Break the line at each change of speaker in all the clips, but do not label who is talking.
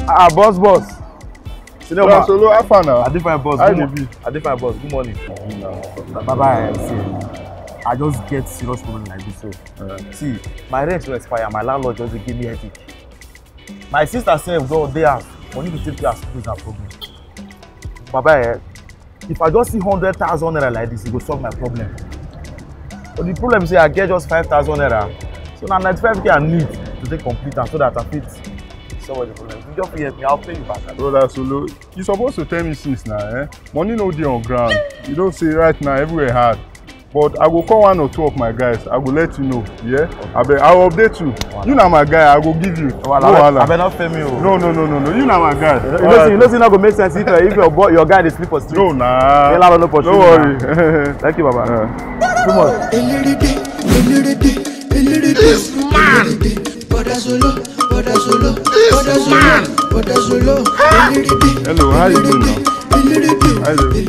Ah, boss.
Bro, Solo, how far now?
I did fine, boss. Good morning. Baba, see, I just get serious problem like this. So, see, my rent will expire. My landlord just give me headache. My sister said, "Go there. Money to take care of school is a problem." Baba, if I just see 100,000 naira like this, it will solve my problem. But the problem is, I get just 5,000 naira. So now 95k I need to take complete and so that I fit solve the problem. If you just help me, I'll pay you back.
Brother Solo, you supposed to tell me since now, eh? Money no dey on ground. You don't say right now everywhere hard. But I will call one or two of my guys. I will let you know. Yeah? I will update you. You know my guy, I will give you.
No, I better not pay me.
No. You know my guy.
You know, not go make sense if your guy dey sleep for street.
No, nah.
Don't
worry.
Thank you, Baba. Too much.
This man. This man.
Hello, how you doing now? How you doing?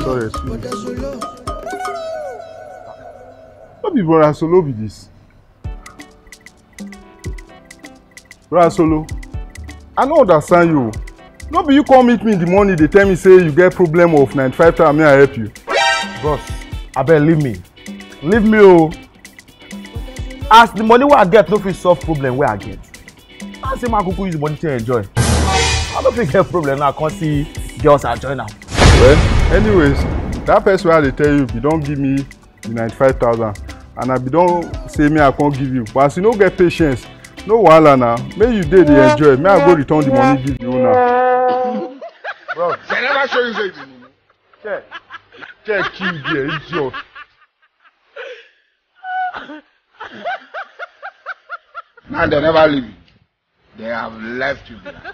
Sorry, what be Brother Solo be this? Brother Solo, I don't understand you. No be you come meet me in the morning, they tell me say you get problem of 95,000, may I help you?
Bros, abeg leave me oh. As the money wey I get no fit solve problem wey I get. I say my kuku use the money to enjoy. I no fit get problem now, I come see girls I join am.
Well, anyways, that person wey I dey tell you, be don give me the 95,000 and I be don say me I can't give you. But as you no get patience, no wahala now. May you dey dey enjoy. May I go return the money give you now.
Bro, they never show you say
Check you there, idiot.
Now they never leave you. They have left you behind.